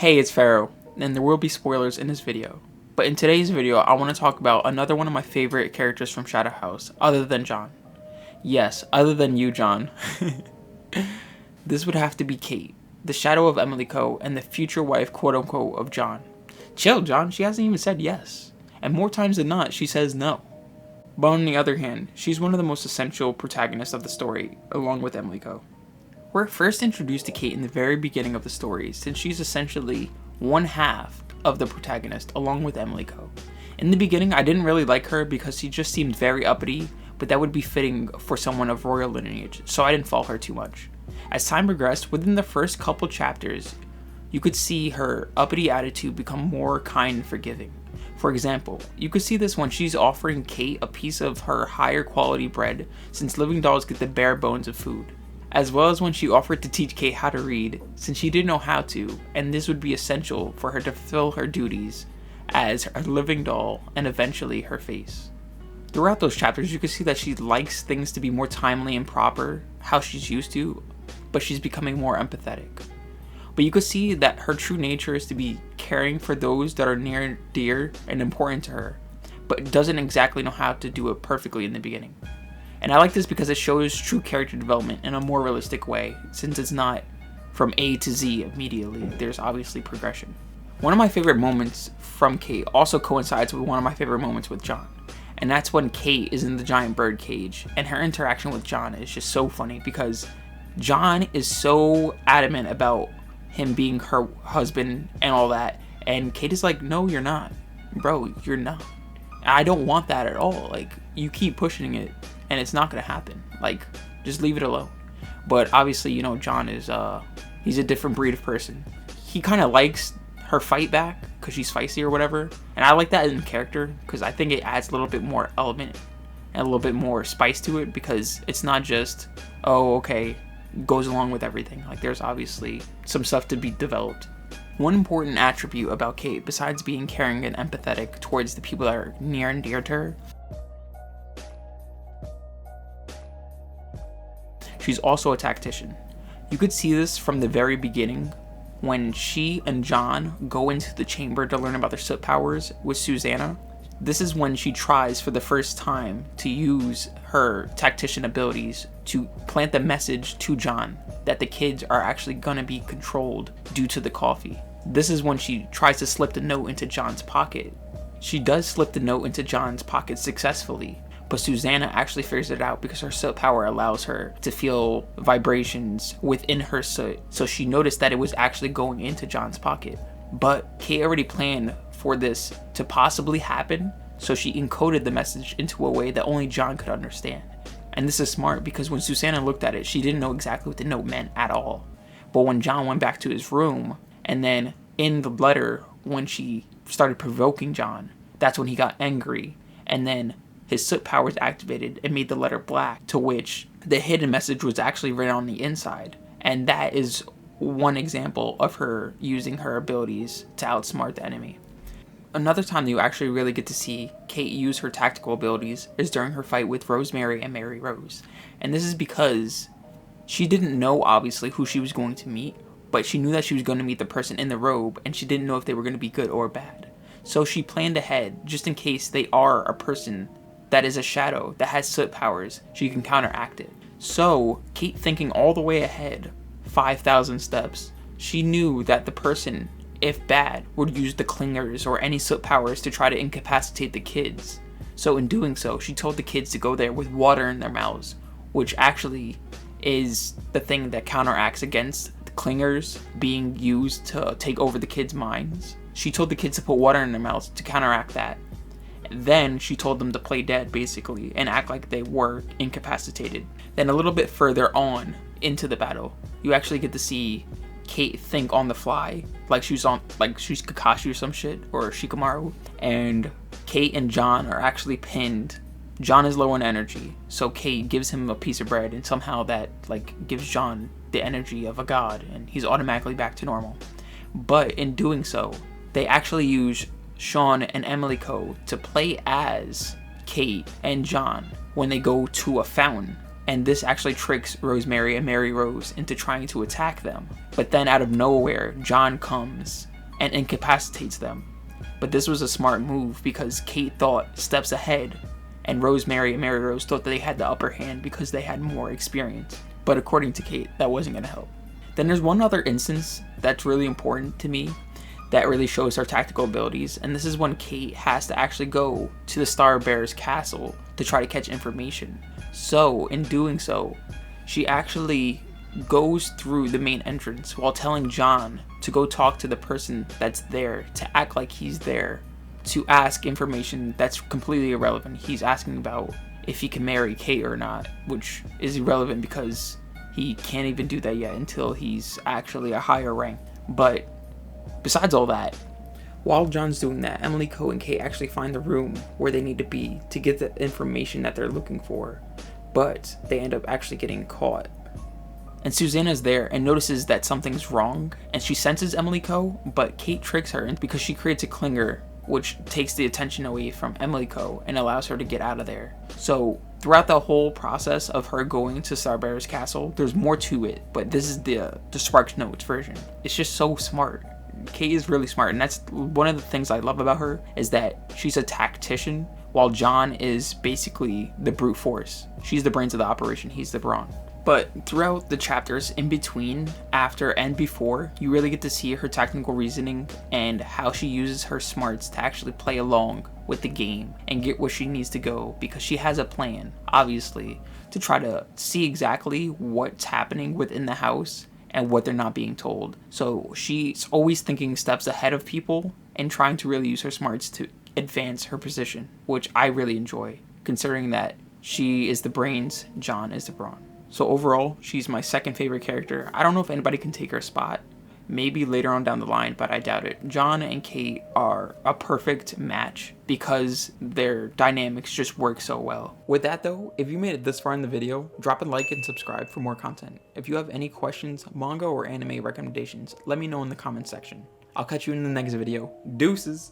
Hey, it's Pharaoh, and there will be spoilers in this video. But in today's video, I want to talk about another one of my favorite characters from Shadow House, other than John. Yes, other than you, John. This would have to be Kate, the shadow of Emily Co. and the future wife, quote-unquote, of John. Chill, John, she hasn't even said yes. And more times than not, she says no. But on the other hand, she's one of the most essential protagonists of the story, along with Emily Co. We're first introduced to Kate in the very beginning of the story, since she's essentially one half of the protagonist, along with Emily Co. In the beginning, I didn't really like her because she just seemed very uppity, but that would be fitting for someone of royal lineage, so I didn't follow her too much. As time progressed, within the first couple chapters, you could see her uppity attitude become more kind and forgiving. For example, you could see this when she's offering Kate a piece of her higher quality bread, since living dolls get the bare bones of food. As well as when she offered to teach Kate how to read, since she didn't know how to, and this would be essential for her to fulfill her duties as a living doll and eventually her face. Throughout those chapters, you can see that she likes things to be more timely and proper, how she's used to, but she's becoming more empathetic. But you could see that her true nature is to be caring for those that are near, dear, and important to her, but doesn't exactly know how to do it perfectly in the beginning. And I like this because it shows true character development in a more realistic way, since it's not from A to Z immediately, there's obviously progression. One of my favorite moments from Kate also coincides with one of my favorite moments with John, and that's when Kate is in the giant bird cage, and her interaction with John is just so funny because John is so adamant about him being her husband and all that, and Kate is like, no, you're not. Bro, you're not. I don't want that at all. Like, you keep pushing it, and it's not gonna happen. Like, just leave it alone. But obviously, you know, John is, he's a different breed of person. He kind of likes her fight back, because she's feisty or whatever, and I like that in character, because I think it adds a little bit more element, and a little bit more spice to it, because it's not just, oh, okay, goes along with everything. Like, there's obviously some stuff to be developed. One important attribute about Kate, besides being caring and empathetic towards the people that are near and dear to her, she's also a tactician. You could see this from the very beginning when she and John go into the chamber to learn about their soot powers with Susanna. This is when she tries for the first time to use her tactician abilities to plant the message to John that the kids are actually gonna be controlled due to the coffee. This is when she tries to slip the note into John's pocket. She does slip the note into John's pocket successfully, but Susanna actually figures it out because her soot power allows her to feel vibrations within her soot, so she noticed that it was actually going into John's pocket. But Kate already planned for this to possibly happen, so she encoded the message into a way that only John could understand. And this is smart because when Susanna looked at it, she didn't know exactly what the note meant at all. But when John went back to his room, and then in the letter, when she started provoking John, that's when he got angry, and then his soot powers activated and made the letter black, to which the hidden message was actually written on the inside. And that is one example of her using her abilities to outsmart the enemy. Another time that you actually really get to see Kate use her tactical abilities is during her fight with Rosemary and Mary Rose. And this is because she didn't know, obviously, who she was going to meet, but she knew that she was going to meet the person in the robe, and she didn't know if they were going to be good or bad. So she planned ahead, just in case they are a person that is a shadow, that has soot powers, she can counteract it. So, Kate, thinking all the way ahead, 5,000 steps, she knew that the person, if bad, would use the clingers or any soot powers to try to incapacitate the kids. So in doing so, she told the kids to go there with water in their mouths, which actually is the thing that counteracts against the clingers being used to take over the kids' minds. She told the kids to put water in their mouths to counteract that. Then she told them to play dead, basically, and act like they were incapacitated. Then a little bit further on into the battle, you actually get to see Kate think on the fly, like she's Kakashi or some shit, or Shikamaru, and Kate and John are actually pinned. John is low on energy, so Kate gives him a piece of bread, and somehow that gives John the energy of a god, and he's automatically back to normal. But in doing so, they actually use Sean and Emily Co. to play as Kate and John when they go to a fountain and this actually tricks Rosemary and Mary Rose into trying to attack them. But then out of nowhere, John comes and incapacitates them. But this was a smart move because Kate thought steps ahead, and Rosemary and Mary Rose thought that they had the upper hand because they had more experience. But according to Kate, that wasn't going to help. Then there's one other instance that's really important to me that really shows her tactical abilities, and this is when Kate has to actually go to the Star Bear's castle to try to catch information. So in doing so, she actually goes through the main entrance while telling John to go talk to the person that's there, to act like he's there, to ask information that's completely irrelevant. He's asking about if he can marry Kate or not, which is irrelevant because he can't even do that yet until he's actually a higher rank. But besides all that, while John's doing that, Emily Coe and Kate actually find the room where they need to be to get the information that they're looking for, but they end up actually getting caught. And Susanna's there and notices that something's wrong, and she senses Emily Coe, but Kate tricks her because she creates a clinger, which takes the attention away from Emily Coe and allows her to get out of there. So throughout the whole process of her going to Starbearer's castle, there's more to it, but this is the Sparks Notes version. It's just so smart. Kate is really smart, and that's one of the things I love about her, is that she's a tactician while John is basically the brute force. She's the brains of the operation, he's the brawn. But throughout the chapters in between, after, and before, you really get to see her technical reasoning and how she uses her smarts to actually play along with the game and get where she needs to go, because she has a plan, obviously, to try to see exactly what's happening within the house and what they're not being told. So she's always thinking steps ahead of people and trying to really use her smarts to advance her position, which I really enjoy, considering that she is the brains, John is the brawn. So overall, she's my second favorite character. I don't know if anybody can take her spot. Maybe later on down the line, but I doubt it. John and Kate are a perfect match because their dynamics just work so well. With that though, if you made it this far in the video, drop a like and subscribe for more content. If you have any questions, manga or anime recommendations, let me know in the comment section. I'll catch you in the next video. Deuces!